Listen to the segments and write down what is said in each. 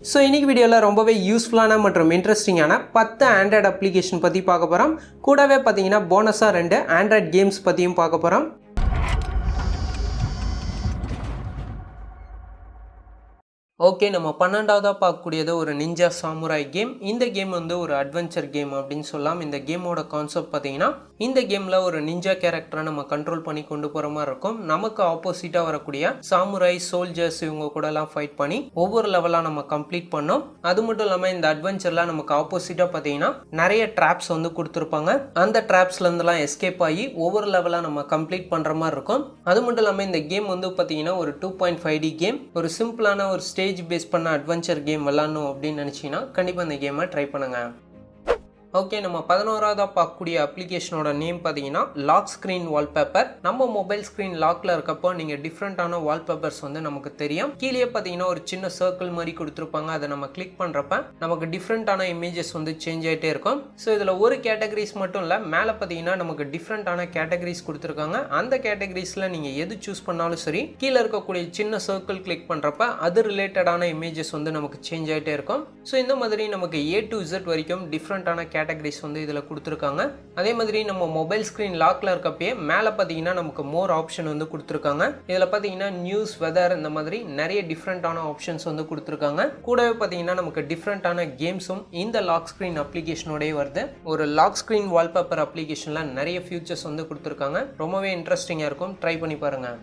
So இன்றைக்கி வீடியோவில் ரொம்பவே யூஸ்ஃபுல்லான மற்றும் இன்ட்ரெஸ்டிங்கான 10 ஆண்ட்ராய்டு அப்ளிகேஷன் பற்றி பார்க்க போகிறோம். கூடவே பார்த்தீங்கன்னா போனஸாக 2 ஆண்ட்ராய்டு கேம்ஸ் பற்றியும் பார்க்க போகிறோம். ஓகே, நம்ம 12ஆவதாக பார்க்கக்கூடியது ஒரு நிஞ்சா சாமுராய் கேம். இந்த கேம் வந்து ஒரு அட்வென்ச்சர் கேம் அப்படின்னு சொல்லலாம். இந்த கேமோட கான்செப்ட் பார்த்தீங்கன்னா, இந்த கேமில் ஒரு நிஞ்சா கேரக்டரை நம்ம கண்ட்ரோல் பண்ணி கொண்டு போகிற மாதிரி இருக்கும். நமக்கு ஆப்போசிட்டாக வரக்கூடிய சாமுராய் சோல்ஜர்ஸ் இவங்க கூடலாம் ஃபைட் பண்ணி ஒவ்வொரு லெவலாக நம்ம கம்ப்ளீட் பண்ணோம். அது மட்டும் இல்லாமல் இந்த அட்வென்ச்சரில் நமக்கு ஆப்போசிட்டாக பார்த்தீங்கன்னா நிறைய ட்ராப்ஸ் வந்து கொடுத்துருப்பாங்க. அந்த ட்ராப்ஸ்லேருந்துலாம் எஸ்கேப் ஆகி ஒவ்வொரு லெவலாக நம்ம கம்ப்ளீட் பண்ணுற மாதிரி இருக்கும். அது மட்டும் இல்லாமல் இந்த கேம் வந்து பார்த்தீங்கன்னா ஒரு 2.5D கேம். ஒரு சிம்பிளான ஒரு ஸ்டேஜ் பேஸ் பண்ண அட்வென்ச்சர் கேம் விளாடணும் அப்படின்னு நினச்சிங்கன்னா கண்டிப்பாக இந்த கேமை ட்ரை பண்ணுங்கள். ஓகே, நம்ம 11ஆவதாக பார்க்கக்கூடிய அப்ளிகேஷனோட நேம் பார்த்தீங்கன்னா லாக் ஸ்க்ரீன் வால்பேப்பர். நம்ம மொபைல் ஸ்க்ரீன் லாக்ல இருக்கப்போ நீங்கள் டிஃப்ரெண்ட்டான வால்பேப்பர்ஸ் வந்து நமக்கு தெரியும். கீழே பார்த்தீங்கன்னா ஒரு சின்ன சர்க்கிள் மாதிரி கொடுத்துருப்பாங்க. அதை நம்ம கிளிக் பண்ணுறப்ப நமக்கு டிஃப்ரெண்ட்டான இமேஜஸ் வந்து சேஞ்ச் ஆகிட்டே இருக்கும். ஸோ இதில் ஒரு கேட்டகரிஸ் மட்டும் இல்லை, மேலே பார்த்தீங்கன்னா நமக்கு டிஃப்ரெண்ட்டான கேட்டகரிஸ் கொடுத்துருக்காங்க. அந்த கேட்டகரிஸில் நீங்கள் எது சூஸ் பண்ணாலும் சரி, கீழே இருக்கக்கூடிய சின்ன சர்க்கிள் கிளிக் பண்ணுறப்ப அது ரிலேட்டடான இமேஜஸ் வந்து நமக்கு சேஞ்ச் ஆகிட்டே இருக்கும். ஸோ இந்த மாதிரி நமக்கு A to Z வரைக்கும் டிஃப்ரெண்ட்டான கேட்டகரிஸ் வந்து இதில் கொடுத்துருக்காங்க. அதே மாதிரி நம்ம மொபைல் ஸ்க்ரீன் லாக்ல இருக்கப்பயே மேலே பார்த்தீங்கன்னா நமக்கு மோர் ஆப்ஷன் வந்து கொடுத்துருக்காங்க. இதில் பார்த்தீங்கன்னா நியூஸ், வெதர், இந்த மாதிரி நிறைய டிஃப்ரெண்ட்டான ஆப்ஷன்ஸ் வந்து கொடுத்துருக்காங்க. கூடவே பார்த்தீங்கன்னா நமக்கு டிஃப்ரெண்ட்டான கேம்ஸும் இந்த லாக் ஸ்க்ரீன் அப்ளிகேஷனோடய வருது. ஒரு லாக் ஸ்க்ரீன் வால்பேப்பர் அப்ளிகேஷனில் நிறைய ஃபியூச்சர்ஸ் வந்து கொடுத்துருக்காங்க. ரொம்பவே இன்ட்ரெஸ்டிங்காக இருக்கும், ட்ரை பண்ணி பாருங்கள்.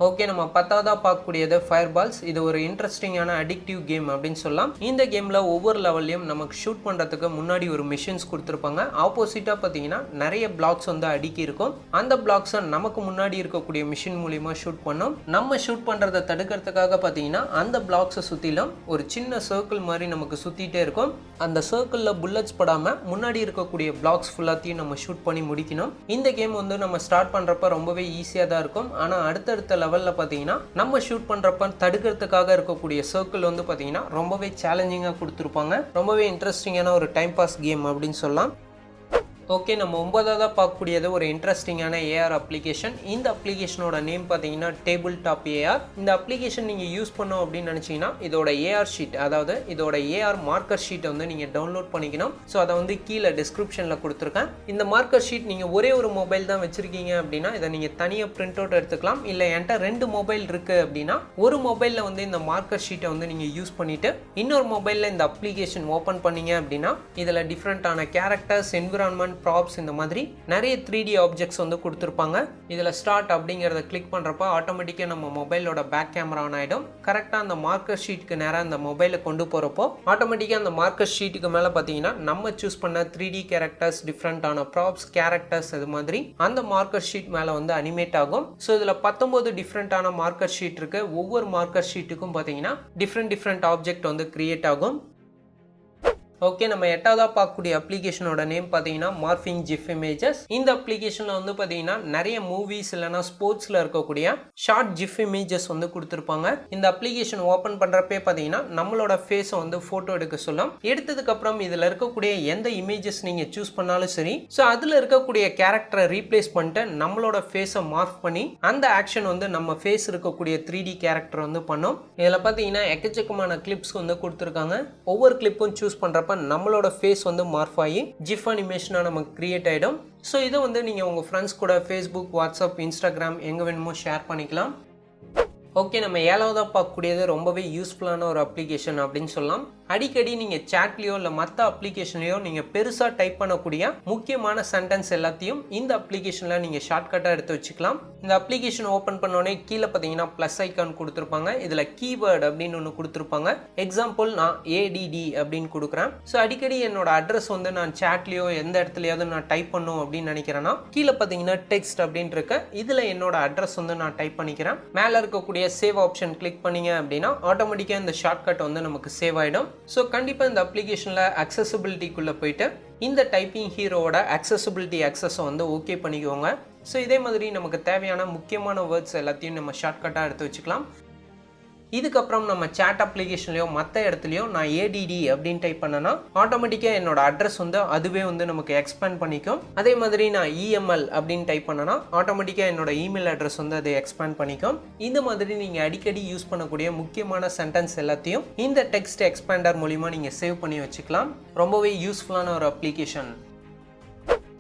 ஓகே, நம்ம 10ஆவதாக பார்க்கக்கூடியது ஃபயர்பால்ஸ். இது ஒரு இன்ட்ரெஸ்டிங்கான அடிக்டிவ் கேம் அப்படின்னு சொல்லலாம். இந்த கேமில் ஒவ்வொரு லெவல்லையும் நமக்கு ஷூட் பண்ணுறதுக்கு முன்னாடி ஒரு மிஷின்ஸ் கொடுத்துருப்பாங்க. ஆப்போசிட்டாக பார்த்தீங்கன்னா நிறைய பிளாக்ஸ் வந்து அடுக்கி இருக்கும். அந்த பிளாக்ஸை நமக்கு முன்னாடி இருக்கக்கூடிய மிஷின் மூலியமாக ஷூட் பண்ணோம். நம்ம ஷூட் பண்ணுறதை தடுக்கிறதுக்காக பார்த்தீங்கன்னா அந்த பிளாக்ஸை சுற்றிலும் ஒரு சின்ன சர்க்கிள் மாதிரி நமக்கு சுற்றிட்டே இருக்கும். அந்த சர்க்கிளில் புல்லட்ஸ் படாமல் முன்னாடி இருக்கக்கூடிய பிளாக்ஸ் ஃபுல்லாத்தையும் நம்ம ஷூட் பண்ணி முடிக்கணும். இந்த கேம் வந்து நம்ம ஸ்டார்ட் பண்ணுறப்ப ரொம்பவே ஈஸியாக தான் இருக்கும். ஆனால் அடுத்தடுத்த லெவலில் பார்த்தீங்கன்னா நம்ம ஷூட் பண்ணுறப்ப தடுக்கிறதுக்காக இருக்கக்கூடிய சர்க்கிள் வந்து பார்த்தீங்கன்னா ரொம்பவே சேலஞ்சிங்காக கொடுத்துருப்பாங்க. ரொம்பவே இன்ட்ரெஸ்டிங்கான ஒரு டைம் பாஸ் கேம் அப்படின்னு சொல்லலாம். ஓகே, நம்ம 9ஆவதாக பார்க்கக்கூடியது ஒரு இன்ட்ரெஸ்டிங்கான AR அப்ளிகேஷன். இந்த அப்ளிகேஷனோட நேம் பார்த்தீங்கன்னா டேபிள் டாப் AR. இந்த அப்ளிகேஷன் நீங்கள் யூஸ் பண்ணோம் அப்படின்னு நினச்சிங்கன்னா இதோட AR ஷீட், அதாவது இதோட AR மார்க்கர் ஷீட்டை வந்து நீங்கள் டவுன்லோட் பண்ணிக்கணும். ஸோ அதை வந்து கீழே டிஸ்கிரிப்ஷனில் கொடுத்துருக்கேன். இந்த மார்க்கர் ஷீட் நீங்கள் ஒரே ஒரு மொபைல் தான் வச்சுருக்கீங்க அப்படின்னா இதை நீங்கள் தனியாக பிரிண்ட் அவுட் எடுத்துக்கலாம். இல்லை என்கிட்ட 2 மொபைல் இருக்குது அப்படின்னா ஒரு மொபைலில் வந்து இந்த மார்க்கர் ஷீட்டை வந்து நீங்கள் யூஸ் பண்ணிவிட்டு இன்னொரு மொபைலில் இந்த அப்ளிகேஷன் ஓப்பன் பண்ணீங்க அப்படின்னா இதில் டிஃப்ரெண்ட்டான கேரக்டர்ஸ், என்விரான்மெண்ட், ப்ராப்ஸ், இந்த மாதிரி நிறைய 3D ஆப்ஜெக்ட்ஸ் வந்து கொடுத்துருப்பாங்க. இதில் ஸ்டார்ட் அப்படிங்கிறத கிளிக் பண்ணுறப்ப ஆட்டோமேட்டிக்காக நம்ம மொபைலோட பேக் கேமரா ஆன் ஆகிடும். கரெக்டாக அந்த மார்க்கர் ஷீட்டுக்கு நேராக அந்த மொபைலை கொண்டு போகிறப்போ ஆட்டோமேட்டிக்காக அந்த மார்க்கர் ஷீட்டுக்கு மேலே பார்த்தீங்கன்னா நம்ம சூஸ் பண்ண 3D கேரக்டர்ஸ், டிஃப்ரெண்ட்டான ப்ராப்ஸ், கேரக்டர்ஸ், அது மாதிரி அந்த மார்க்கர் ஷீட் மேலே வந்து அனிமேட் ஆகும். ஸோ இதில் 19 டிஃப்ரெண்ட்டான மார்க்கர் ஷீட் இருக்குது. ஒவ்வொரு மார்க்கர் ஷீட்டுக்கும் பார்த்தீங்கன்னா டிஃப்ரெண்ட் ஆப்ஜெக்ட் வந்து கிரியேட் ஆகும். ஓகே, நம்ம 8ஆவதாக பார்க்கக்கூடிய அப்ளிகேஷனோட நேம் பார்த்தீங்கன்னா மார்ஃபிங் ஜிஃப் இமேஜஸ். இந்த அப்ளிகேஷனில் வந்து பார்த்தீங்கன்னா நிறைய மூவிஸ் இல்லைனா ஸ்போர்ட்ஸில் இருக்கக்கூடிய ஷார்ட் ஜிஃப் இமேஜஸ் வந்து கொடுத்துருப்பாங்க. இந்த அப்ளிகேஷன் ஓப்பன் பண்ணுறப்பே பார்த்தீங்கன்னா நம்மளோட ஃபேஸை வந்து ஃபோட்டோ எடுக்க சொல்லும். எடுத்ததுக்கப்புறம் இதில் இருக்கக்கூடிய எந்த இமேஜஸ் நீங்கள் சூஸ் பண்ணாலும் சரி, ஸோ அதில் இருக்கக்கூடிய கேரக்டரை ரீப்ளேஸ் பண்ணிட்டு நம்மளோட ஃபேஸை மார்க் பண்ணி அந்த ஆக்ஷன் வந்து நம்ம ஃபேஸ் இருக்கக்கூடிய 3D கேரக்டர் வந்து பண்ணும். இதில் பார்த்தீங்கன்னா எக்கச்சக்கமான கிளிப்ஸ் வந்து கொடுத்துருக்காங்க. ஒவ்வொரு கிளிப்பும் சூஸ் பண்ணுறப்ப நம்மளோட ஃபேஸ் வந்து மார்ஃப் ஆகி ஜிஃப் அனிமேஷனாக நமக்கு கிரியேட் ஆகிடும். ஸோ இதை வந்து நீங்கள் உங்கள் ஃப்ரெண்ட்ஸ் கூட ஃபேஸ்புக், வாட்ஸ்அப், இன்ஸ்டாகிராம் எங்கே வேணுமோ ஷேர் பண்ணிக்கலாம். ஓகே, நம்ம 7ஆவதாக பார்க்கக்கூடியது ரொம்பவே யூஸ்ஃபுல்லான ஒரு அப்ளிகேஷன் அப்படின்னு சொல்லலாம். அடிக்கடி நீங்கள் சேட்லேயோ இல்லை மற்ற அப்ளிகேஷன்லையோ நீங்கள் பெருசாக டைப் பண்ணக்கூடிய முக்கியமான சென்டென்ஸ் எல்லாத்தையும் இந்த அப்ளிகேஷனில் நீங்கள் ஷார்ட்கட்டாக எடுத்து வச்சுக்கலாம். இந்த அப்ளிகேஷன் ஓப்பன் பண்ணோடனே கீழே பார்த்தீங்கன்னா ப்ளஸ் ஐக்கான் கொடுத்துருப்பாங்க. இதில் கீவேர்டு அப்படின்னு ஒன்று கொடுத்துருப்பாங்க. எக்ஸாம்பிள் நான் ADD அப்படின்னு கொடுக்குறேன். ஸோ அடிக்கடி என்னோட அட்ரஸ் வந்து நான் சேட்லேயோ எந்த இடத்துலையாவது நான் டைப் பண்ணும் அப்படின்னு நினைக்கிறேன்னா கீழே பார்த்தீங்கன்னா டெக்ஸ்ட் அப்படின்னு இருக்கு. இதில் என்னோட அட்ரஸ் வந்து நான் டைப் பண்ணிக்கிறேன். மேலே இருக்கக்கூடிய சேவ் ஆப்ஷன் கிளிக் பண்ணீங்க அப்படின்னா ஆட்டோமேட்டிக்காக இந்த ஷார்ட்கட் வந்து நமக்கு சேவ் ஆகிடும். ஸோ கண்டிப்பாக இந்த அப்ளிகேஷனில் அக்சசபிலிட்டிக்குள்ளே போயிட்டு இந்த டைப்பிங் ஹீரோவோட அக்சசபிலிட்டி ஆக்சஸை வந்து ஓகே பண்ணிக்கோங்க. ஸோ இதே மாதிரி நமக்கு தேவையான முக்கியமான வேர்ட்ஸ் எல்லாத்தையும் நம்ம ஷார்ட்கட்டாக எடுத்து வச்சுக்கலாம். இதுக்கப்புறம் நம்ம சேட் அப்ளிகேஷன்லையோ மற்ற இடத்துலையோ நான் ஏடிடி அப்படின்னு டைப் பண்ணேன்னா ஆட்டோமேட்டிக்காக என்னோட அட்ரஸ் வந்து அதுவே வந்து நமக்கு எக்ஸ்பேண்ட் பண்ணிக்கும். அதே மாதிரி நான் இஎம்எல் அப்படின்னு டைப் பண்ணேன்னா ஆட்டோமேட்டிக்காக என்னோட இமெயில் அட்ரஸ் வந்து அதை எக்ஸ்பேண்ட் பண்ணிக்கும். இந்த மாதிரி நீங்கள் அடிக்கடி யூஸ் பண்ணக்கூடிய முக்கியமான சென்டென்ஸ் எல்லாத்தையும் இந்த டெக்ஸ்ட் எக்ஸ்பேண்டர் மூலிமா நீங்கள் சேவ் பண்ணி வச்சுக்கலாம். ரொம்பவே யூஸ்ஃபுல்லான ஒரு அப்ளிகேஷன்.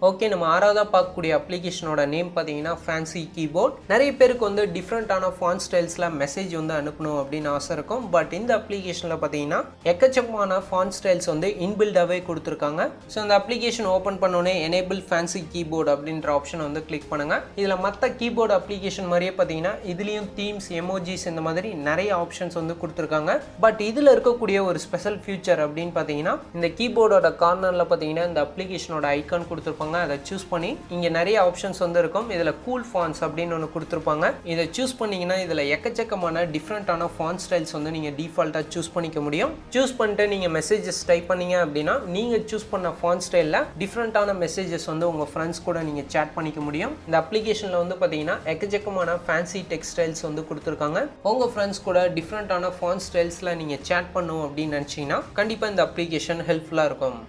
ஓகே, நம்ம ஆறாவதாக பார்க்கக்கூடிய அப்ளிகேஷனோட நேம் பார்த்தீங்கன்னா ஃபேன்சி கீபோர்ட். நிறைய பேருக்கு வந்து டிஃப்ரெண்ட்டான ஃபாண்ட் ஸ்டைல்ஸில் மெசேஜ் வந்து அனுப்பணும் அப்படின்னு ஆசை இருக்கும். பட் இந்த அப்ளிகேஷனில் பார்த்தீங்கன்னா எக்கச்சக்கமான ஃபாண்ட் ஸ்டைல்ஸ் வந்து இன்பில்டாகவே கொடுத்துருக்காங்க. ஸோ இந்த அப்ளிகேஷன் ஓப்பன் பண்ணோன்னே எனேபிள் ஃபேன்சி கீபோர்டு அப்படின்ற ஆப்ஷன் வந்து கிளிக் பண்ணுங்கள். இதில் மற்ற கீபோர்டு அப்ளிகேஷன் மாதிரியே பார்த்தீங்கன்னா இதுலேயும் தீம்ஸ், எமோஜிஸ் இந்த மாதிரி நிறைய ஆப்ஷன்ஸ் வந்து கொடுத்துருக்காங்க. பட் இதில் இருக்கக்கூடிய ஒரு ஸ்பெஷல் ஃபியூச்சர் அப்படின்னு பார்த்தீங்கன்னா இந்த கீபோர்டோட கார்னரில் பார்த்தீங்கன்னா இந்த அப்ளிகேஷனோட ஐக்கான் கொடுத்துருப்பாங்க. அதை சூஸ் பண்ணி இங்கே நிறைய ஆப்ஷன்ஸ் வந்து இருக்கும். இதில் கூல் ஃபாண்ட்ஸ் அப்படின்னு ஒன்று கொடுத்துருப்பாங்க. இதை சூஸ் பண்ணிங்கன்னா இதில் எக்கச்சக்கமான டிஃப்ரெண்ட்டான ஃபாண்ட் ஸ்டைல்ஸ் வந்து நீங்கள் டிஃபால்ட்டாக சூஸ் பண்ணிக்க முடியும். சூஸ் பண்ணிட்டு நீங்கள் மெசேஜஸ் டைப் பண்ணீங்க அப்படின்னா நீங்கள் சூஸ் பண்ண ஃபாண்ட் ஸ்டைலில் டிஃப்ரெண்ட்டான மெசேஜஸ் வந்து உங்கள் ஃப்ரெண்ட்ஸ் கூட நீங்கள் சேட் பண்ணிக்க முடியும். இந்த அப்ளிகேஷனில் வந்து பார்த்தீங்கன்னா எக்கச்சக்கமான ஃபேன்சி டெக்ஸ்ட் ஸ்டைல்ஸ் வந்து கொடுத்துருக்காங்க. உங்கள் ஃப்ரெண்ட்ஸ் கூட டிஃப்ரெண்ட்டான ஃபாண்ட் ஸ்டைல்ஸில் நீங்கள் சேட் பண்ணணும் அப்படின்னு நினச்சிங்கன்னா கண்டிப்பாக இந்த அப்ளிகேஷன் ஹெல்ப்ஃபுல்லாக இருக்கும்.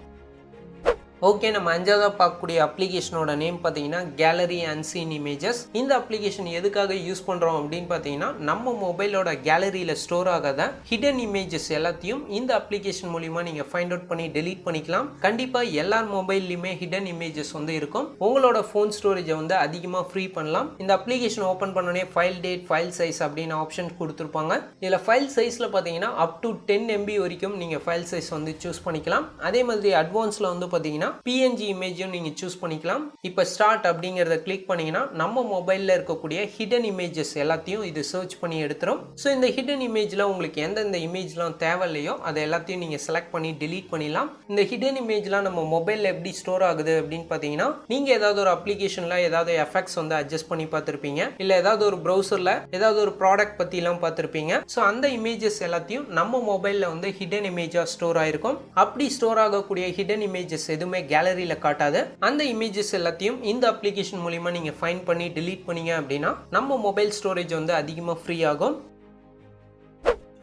ஓகே, நம்ம அஞ்சாவதாக பார்க்கக்கூடிய அப்ளிகேஷனோட நேம் பார்த்தீங்கன்னா கேலரி அண்ட் சீன் இமேஜஸ். இந்த அப்ளிகேஷன் எதுக்காக யூஸ் பண்ணுறோம் அப்படின்னு பார்த்தீங்கன்னா நம்ம மொபைலோட கேலரியில் ஸ்டோர் ஆகாத ஹிடன் இமேஜஸ் எல்லாத்தையும் இந்த அப்ளிகேஷன் மூலிமா நீங்கள் ஃபைண்ட் அவுட் பண்ணி டெலீட் பண்ணிக்கலாம். கண்டிப்பாக எல்லார் மொபைல்லையுமே ஹிடன் இமேஜஸ் வந்து இருக்கும். உங்களோட ஃபோன் ஸ்டோரேஜை வந்து அதிகமாக ஃப்ரீ பண்ணலாம். இந்த அப்ளிகேஷன் ஓப்பன் பண்ணோடனே ஃபைல் டேட், ஃபைல் சைஸ் அப்படின்னு ஆப்ஷன் கொடுத்துருப்பாங்க. இதில் ஃபைல் சைஸில் பார்த்தீங்கன்னா அப் டு 10 MB வரைக்கும் நீங்கள் ஃபைல் சைஸ் வந்து சூஸ் பண்ணிக்கலாம். அதே மாதிரி அட்வான்ஸில் வந்து பார்த்தீங்கன்னா PNG இமேஜும் நீங்கள் சூஸ் பண்ணிக்கலாம். இப்போ ஸ்டார்ட் அப்படிங்கிறத கிளிக் பண்ணீங்கன்னா நம்ம மொபைலில் இருக்கக்கூடிய ஹிடன் இமேஜஸ் எல்லாத்தையும் இது சர்ச் பண்ணி எடுத்துரும். ஸோ இந்த ஹிடன் இமேஜில் உங்களுக்கு எந்தெந்த இமேஜ்லாம் தேவையில்லையோ அதை எல்லாத்தையும் நீங்கள் செலக்ட் பண்ணி டெலீட் பண்ணிடலாம். இந்த ஹிடன் இமேஜ்லாம் நம்ம மொபைலில் எப்படி ஸ்டோர் ஆகுது அப்படின்னு பார்த்தீங்கன்னா நீங்கள் ஏதாவது ஒரு அப்ளிகேஷனில் ஏதாவது எஃபெக்ட்ஸ் வந்து அட்ஜஸ்ட் பண்ணி பார்த்துருப்பீங்க, இல்லை ஏதாவது ஒரு ப்ரௌசரில் ஏதாவது ஒரு ப்ராடக்ட் பற்றிலாம் பார்த்துருப்பீங்க. ஸோ அந்த இமேஜஸ் எல்லாத்தையும் நம்ம மொபைலில் வந்து ஹிடன் இமேஜாக ஸ்டோர் ஆயிருக்கும். அப்படி ஸ்டோர் ஆகக்கூடிய ஹிடன் இமேஜஸ் எதுவுமே கேலரியில் காட்டாது. அந்த இமேஜஸ் எல்லாத்தையும் இந்த அப்ளிகேஷன் மூலமா நீங்க ஃபைண்ட் பண்ணி டெலீட் பண்ணீங்க அப்படின்னா நம்ம மொபைல் ஸ்டோரேஜ் வந்து அதிகமாக ஃப்ரீ ஆகும்.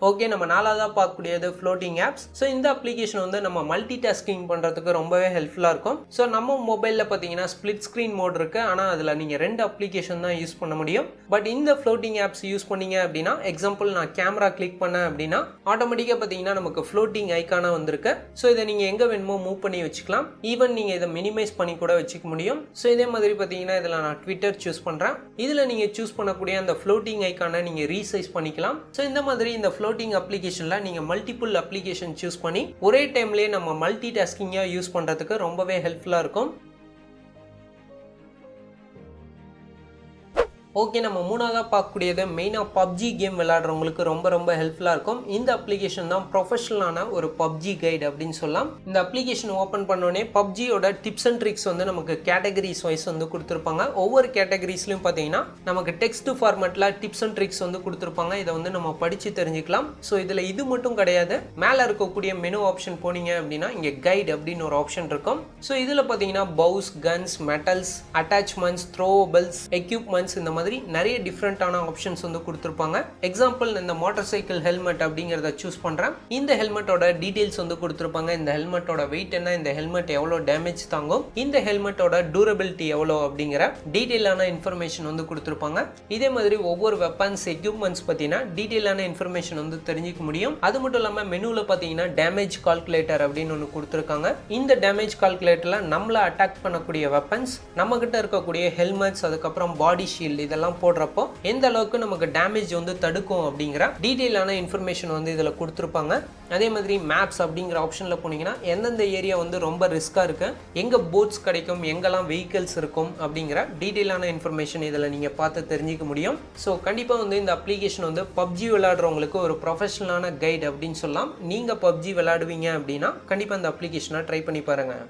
ஓகே, நம்ம நாலாவதாக பார்க்கக்கூடியது ஃப்ளோட்டிங் ஆப்ஸ். ஸோ இந்த அப்ளிகேஷன் வந்து நம்ம மல்டி டாஸ்கிங் பண்ணுறதுக்கு ரொம்பவே ஹெல்ப்ஃபுல்லாக இருக்கும். ஸோ நம்ம மொபைலில் பார்த்தீங்கன்னா ஸ்பிளிட் ஸ்க்ரீன் மோட் இருக்குது. ஆனால் அதில் நீங்கள் 2 அப்ளிகேஷன் தான் யூஸ் பண்ண முடியும். பட் இந்த ஃப்ளோட்டிங் ஆப்ஸ் யூஸ் பண்ணீங்க அப்படின்னா, எக்ஸாம்பிள் நான் கேமரா கிளிக் பண்ணேன் அப்படின்னா ஆட்டோமேட்டிக்காக பார்த்தீங்கன்னா நமக்கு ஃப்ளோட்டிங் ஐக்கானாக வந்திருக்கு. ஸோ இதை நீங்கள் எங்கே வேணுமோ மூவ் பண்ணி வச்சுக்கலாம். ஈவன் நீங்கள் இதை மினிமைஸ் பண்ணி கூட வச்சுக்க முடியும். ஸோ இதே மாதிரி பார்த்தீங்கன்னா இதில் நான் ட்விட்டர் சூஸ் பண்ணுறேன். இதில் நீங்கள் சூஸ் பண்ணக்கூடிய அந்த ஃப்ளோட்டிங் ஐக்கானை நீங்கள் ரீசைஸ் பண்ணிக்கலாம். ஸோ இந்த மாதிரி இந்த ஃப்ளோட்டிங் அப்ளிகேஷன்ல நீங்க மல்டிபிள் அப்ளிகேஷன் சூஸ் பண்ணி ஒரே டைம்லயே நம்ம மல்டி டாஸ்கிங்கா யூஸ் பண்றதுக்கு ரொம்பவே ஹெல்ப்ஃபுல்லா இருக்கும். ஓகே, நம்ம மூணாவதாக பார்க்கக்கூடியது மெயினாக பப்ஜி கேம் விளையாடுறவங்களுக்கு ரொம்ப ரொம்ப ஹெல்ப்ஃபுல்லாக இருக்கும். இந்த அப்ளிகேஷன் தான் ப்ரொஃபஷனலான ஒரு பப்ஜி கைடு அப்படின்னு சொல்லலாம். இந்த அப்ளிகேஷன் ஓப்பன் பண்ணோடனே பப்ஜியோட டிப்ஸ் அண்ட் ட்ரிக்ஸ் வந்து நமக்கு கேட்டகரிஸ் வைஸ் வந்து கொடுத்துருப்பாங்க. ஒவ்வொரு கேட்டகரிஸ்லையும் பார்த்தீங்கன்னா நமக்கு டெக்ஸ்ட் ஃபார்மேட்டில் டிப்ஸ் அண்ட் ட்ரிக்ஸ் வந்து கொடுத்துருப்பாங்க. இதை வந்து நம்ம படித்து தெரிஞ்சுக்கலாம். ஸோ இதில் இது மட்டும் கிடையாது, மேலே இருக்கக்கூடிய மெனு ஆப்ஷன் போனீங்க அப்படின்னா இங்கே கைட் அப்படின்னு ஒரு ஆப்ஷன் இருக்கும். ஸோ இதில் பார்த்தீங்கன்னா பவுஸ், கன்ஸ், மெட்டல்ஸ், அட்டாச்மெண்ட்ஸ், த்ரோவபிள்ஸ், எக்யூப்மெண்ட்ஸ் இந்த மாதிரி நிறைய டிஃப்ரெண்டான ஆப்ஷன்ஸ் வந்து கொடுத்துருப்பாங்க. எக்ஸாம்பிள் இந்த மோட்டார் சைக்கிள் ஹெல்மெட் அப்படிங்கிறத சூஸ் பண்றேன். இந்த ஹெல்மெட்டோட டீடைல்ஸ் வந்து கொடுத்துருப்பாங்க. இந்த ஹெல்மெட்டோட வெயிட் என்ன, இந்த ஹெல்மெட் எவ்வளோ டேமேஜ் தாங்கும், இந்த ஹெல்மெட்டோட டூரபிலிட்டி எவ்வளோ அப்படிங்கிற டீடைலான இன்ஃபர்மேஷன் வந்து கொடுத்துருப்பாங்க. இதே மாதிரி ஒவ்வொரு வெப்பன்ஸ், எக்யூப்மெண்ட்ஸ் பத்தினா டீடைலான இன்ஃபர்மேஷன் வந்து தெரிஞ்சுக்க முடியும். அது மட்டும் இல்லாமல் மெனுவில் பார்த்தீங்கன்னா டேமேஜ் கால்குலேட்டர் அப்படின்னு ஒன்று கொடுத்துருக்காங்க. இந்த டேமேஜ் கால்குலேட்டர்ல நம்மளை அட்டாக் பண்ணக்கூடிய வெப்பன்ஸ், நம்ம கிட்ட இருக்கக்கூடிய ஹெல்மெட்ஸ், அதுக்கப்புறம் பாடி ஷீல்டு இதெல்லாம் போடுறப்போ எந்த அளவுக்கு நமக்கு டேமேஜ் வந்து தடுக்கும் அப்படிங்கிற டீடைலான இன்ஃபர்மேஷன் வந்து இதில் கொடுத்துருப்பாங்க. அதே மாதிரி மேப்ஸ் அப்படிங்கிற ஆப்ஷனில் போனீங்கன்னா எந்தெந்த ஏரியா வந்து ரொம்ப ரிஸ்காக இருக்கு, எங்கே போட்ஸ் கிடைக்கும், எங்கெல்லாம் வெஹிக்கிள்ஸ் இருக்கும் அப்படிங்கிற டீடைலான இன்ஃபர்மேஷன் இதில் நீங்கள் பார்த்து தெரிஞ்சிக்க முடியும். ஸோ கண்டிப்பாக வந்து இந்த அப்ளிகேஷன் வந்து பப்ஜி விளையாடுறவங்களுக்கு ஒரு ப்ரொஃபஷனலான கைட் அப்படின்னு சொல்லலாம். நீங்கள் பப்ஜி விளையாடுவீங்க அப்படின்னா கண்டிப்பாக இந்த அப்ளிகேஷனை ட்ரை பண்ணி பாருங்கள்.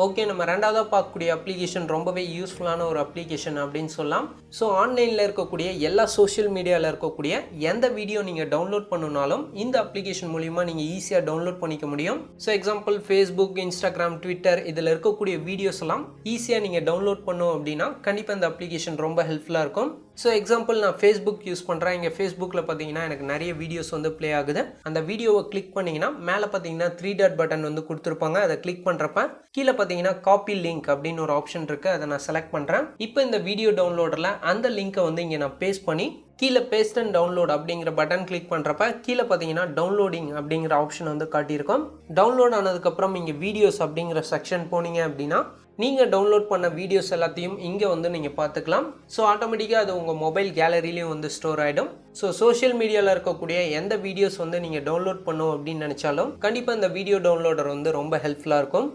ஓகே, நம்ம ரெண்டாவதாக பார்க்கக்கூடிய அப்ளிகேஷன் ரொம்பவே யூஸ்ஃபுல்லான ஒரு அப்ளிகேஷன் அப்படின்னு சொல்லலாம். ஸோ ஆன்லைனில் இருக்கக்கூடிய எல்லா சோஷியல் மீடியாவில் இருக்கக்கூடிய எந்த வீடியோ நீங்கள் டவுன்லோட் பண்ணணுனாலும் இந்த அப்ளிகேஷன் மூலிமா நீங்கள் ஈஸியாக டவுன்லோட் பண்ணிக்க முடியும். So example Facebook, Instagram, Twitter இதில் இருக்கக்கூடிய வீடியோஸ் எல்லாம் ஈஸியாக நீங்கள் டவுன்லோட் பண்ணோம் அப்படின்னா கண்டிப்பாக இந்த அப்ளிகேஷன் ரொம்ப ஹெல்ப்ஃபுல்லாக இருக்கும். ஸோ எக்ஸாம்பிள் நான் ஃபேஸ்புக் யூஸ் பண்ணுறேன். இங்கே ஃபேஸ்புக்கில் பார்த்தீங்கன்னா எனக்கு நிறைய வீடியோஸ் வந்து ப்ளே ஆகுது. அந்த வீடியோவை கிளிக் பண்ணிங்கன்னா மேலே பார்த்தீங்கன்னா 3 டாட் பட்டன் வந்து கொடுத்துருப்பாங்க. அதை கிளிக் பண்ணுறப்ப கீழே பார்த்தீங்கன்னா காப்பி லிங்க் அப்படின்னு ஒரு ஆப்ஷன் இருக்குது. அதை நான் செலக்ட் பண்ணுறேன். இப்போ இந்த வீடியோ டவுன்லோடரில் அந்த லிங்க்கை வந்து இங்கே நான் பேஸ்ட் பண்ணி கீழே பேஸ்ட் அண்ட் டவுன்லோட் அப்படிங்கிற பட்டன் கிளிக் பண்ணுறப்ப கீழே பார்த்தீங்கன்னா டவுன்லோடிங் அப்படிங்கிற ஆப்ஷன் வந்து காட்டியிருக்கோம். டவுன்லோட் ஆனதுக்கப்புறம் இங்கே வீடியோஸ் அப்படிங்கிற செக்ஷன் போனீங்க அப்படின்னா நீங்கள் டவுன்லோட் பண்ண வீடியோஸ் எல்லாத்தையும் இங்கே வந்து நீங்கள் பார்த்துக்கலாம். ஸோ ஆட்டோமேட்டிக்காக அது உங்கள் மொபைல் கேலரிலையும் வந்து ஸ்டோர் ஆகிடும். ஸோ சோஷியல் மீடியாவில் இருக்கக்கூடிய எந்த வீடியோஸ் வந்து நீங்கள் டவுன்லோட் பண்ணணும் அப்படின்னு நினச்சாலும் கண்டிப்பாக இந்த வீடியோ டவுன்லோடர் வந்து ரொம்ப ஹெல்ப்ஃபுல்லாக இருக்கும்.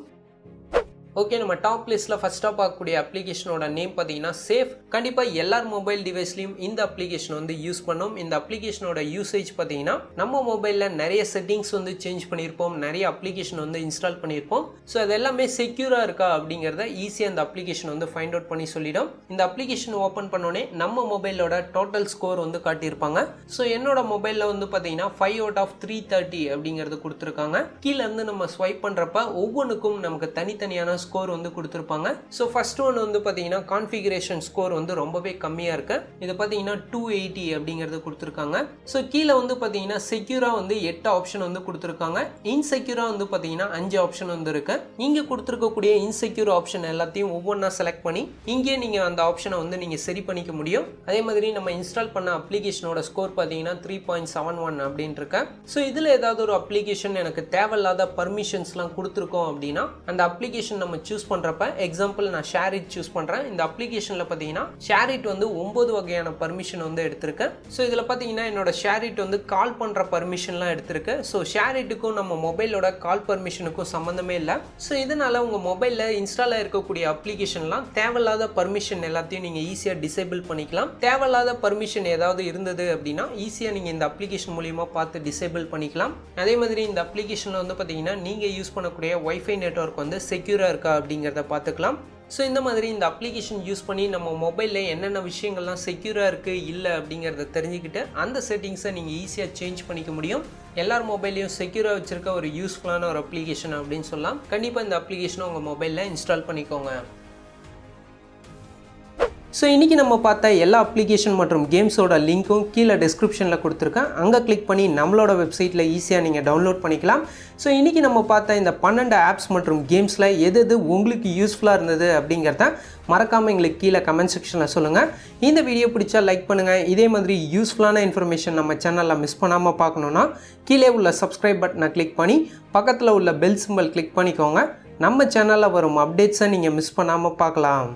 ஓகே, நம்ம டாப் லிஸ்ட்டில் ஃபஸ்ட்டாக பார்க்கக்கூடிய அப்ளிகேஷனோட நேம் பார்த்தீங்கன்னா சேஃப். கண்டிப்பாக எல்லார் மொபைல் டிவைஸ்லையும் இந்த அப்ளிகேஷன் வந்து யூஸ் பண்ணோம். இந்த அப்ளிகேஷனோட யூசேஜ் பார்த்தீங்கன்னா நம்ம மொபைலில் நிறைய செட்டிங்ஸ் வந்து சேஞ்ச் பண்ணியிருப்போம், நிறைய அப்ளிகேஷன் வந்து இன்ஸ்டால் பண்ணியிருப்போம். ஸோ அது எல்லாமே செக்யூராக இருக்கா அப்படிங்கிறத ஈஸியாக இந்த அப்ளிகேஷன் வந்து ஃபைண்ட் அவுட் பண்ணி சொல்லிடும். இந்த அப்ளிகேஷன் ஓப்பன் பண்ணோடனே நம்ம மொபைலோட டோட்டல் ஸ்கோர் வந்து காட்டியிருப்பாங்க. ஸோ என்னோட மொபைலில் வந்து பார்த்தீங்கன்னா 5 out of 330 அப்படிங்கிறது கொடுத்துருக்காங்க. கீழே இருந்து நம்ம ஸ்வைப் பண்ணுறப்ப ஒவ்வொன்றுக்கும் நமக்கு தனித்தனியான ஸ்கோர் வந்து கொடுத்துருப்பாங்க. ஸோ ஃபர்ஸ்ட் ஒன் வந்து பார்த்தீங்கன்னா கான்ஃபிகரேஷன் ஸ்கோர் வந்து ரொம்பவே கம்மியாக இருக்கு. இது பார்த்தீங்கன்னா 280 அப்படிங்கிறது கொடுத்துருக்காங்க. ஸோ கீழே வந்து பார்த்தீங்கன்னா செக்யூராக வந்து 8 ஆப்ஷன் வந்து கொடுத்துருக்காங்க. இன்செக்யூராக வந்து பார்த்தீங்கன்னா 5 ஆப்ஷன் வந்து இருக்கு. இங்கே கொடுத்துருக்கக்கூடிய இன்செக்யூர் ஆப்ஷன் எல்லாத்தையும் ஒவ்வொன்றா செலக்ட் பண்ணி இங்கே நீங்கள் அந்த ஆப்ஷனை வந்து நீங்கள் சரி பண்ணிக்க முடியும். அதே மாதிரி நம்ம இன்ஸ்டால் பண்ண அப்ளிகேஷனோட ஸ்கோர் பார்த்தீங்கன்னா 3.71 அப்படின்னு இருக்கு. ஸோ இதில் ஏதாவது ஒரு அப்ளிகேஷன் எனக்கு தேவையில்லாத பர்மிஷன்ஸ்லாம் கொடுத்துருக்கோம் அப்படின்னா அந்த அப்ளிகேஷன் நம்ம சூஸ் பண்ணுறப்ப எக்ஸாம்பிள் நான் ஷேரிட் சூஸ் பண்ணுறேன். இந்த அப்ளிகேஷனில் பார்த்தீங்கன்னா ஷேரிட் வந்து 9 வகையான பர்மிஷன் வந்து எடுத்திருக்கேன். ஸோ இதில் பார்த்தீங்கன்னா என்னோட ஷேரிட் வந்து கால் பண்ணுற பர்மிஷன்லாம் எடுத்திருக்கு. ஸோ ஷேரிட்டுக்கும் நம்ம மொபைலோட கால் பர்மிஷனுக்கும் சம்மந்தமே இல்லை. ஸோ இதனால் உங்கள் மொபைலில் இன்ஸ்டால் இருக்கக்கூடிய அப்ளிகேஷன்லாம் தேவையில்லாத பர்மிஷன் எல்லாத்தையும் நீங்கள் ஈஸியாக டிசேபிள் பண்ணிக்கலாம். தேவையில்லாத பர்மிஷன் ஏதாவது இருந்தது அப்படின்னா ஈஸியாக நீங்கள் இந்த அப்ளிகேஷன் மூலியமாக பார்த்து டிசேபிள் பண்ணிக்கலாம். அதே மாதிரி இந்த அப்ளிகேஷனில் வந்து பார்த்தீங்கன்னா நீங்கள் யூஸ் பண்ணக்கூடிய வைஃபை நெட்வொர்க் வந்து செக்யூராக இருக்கா அப்படிங்கிறத பார்த்துக்கலாம். ஸோ இந்த மாதிரி இந்த அப்ளிகேஷன் யூஸ் பண்ணி நம்ம மொபைலில் என்னென்ன விஷயங்கள்லாம் செக்யூராக இருக்குது இல்லை அப்படிங்கிறத தெரிஞ்சுக்கிட்டு அந்த செட்டிங்ஸை நீங்கள் ஈஸியாக சேஞ்ச் பண்ணிக்க முடியும். எல்லார் மொபைலையும் செக்யூராக வச்சுருக்க ஒரு யூஸ்ஃபுல்லான ஒரு அப்ளிகேஷன் அப்படின்னு சொல்லலாம். கண்டிப்பாக இந்த அப்ளிகேஷனை உங்கள் மொபைலில் இன்ஸ்டால் பண்ணிக்கோங்க. ஸோ இன்றைக்கி நம்ம பார்த்த எல்லா அப்ளிகேஷன் மற்றும் கேம்ஸோட லிங்க்கும் கீழே டிஸ்கிரிப்ஷனில் கொடுத்துருக்கேன். அங்கே கிளிக் பண்ணி நம்மளோட வெப்சைட்டில் ஈஸியாக நீங்கள் டவுன்லோட் பண்ணிக்கலாம். ஸோ இன்றைக்கி நம்ம பார்த்த இந்த 12 ஆப்ஸ் மற்றும் கேம்ஸில் எது உங்களுக்கு யூஸ்ஃபுல்லாக இருந்தது அப்படிங்கிறத மறக்காமல் எங்களுக்கு கீழே கமெண்ட் செக்ஷனில் சொல்லுங்கள். இந்த வீடியோ பிடிச்சா லைக் பண்ணுங்கள். இதே மாதிரி யூஸ்ஃபுல்லான இன்ஃபர்மேஷன் நம்ம சேனலில் மிஸ் பண்ணாமல் பார்க்கணுன்னா கீழே உள்ள சப்ஸ்கிரைப் பட்டனை கிளிக் பண்ணி பக்கத்தில் உள்ள பெல் சிம்பல் கிளிக் பண்ணிக்கோங்க. நம்ம சேனலில் வரும் அப்டேட்ஸை நீங்கள் மிஸ் பண்ணாமல் பார்க்கலாம்.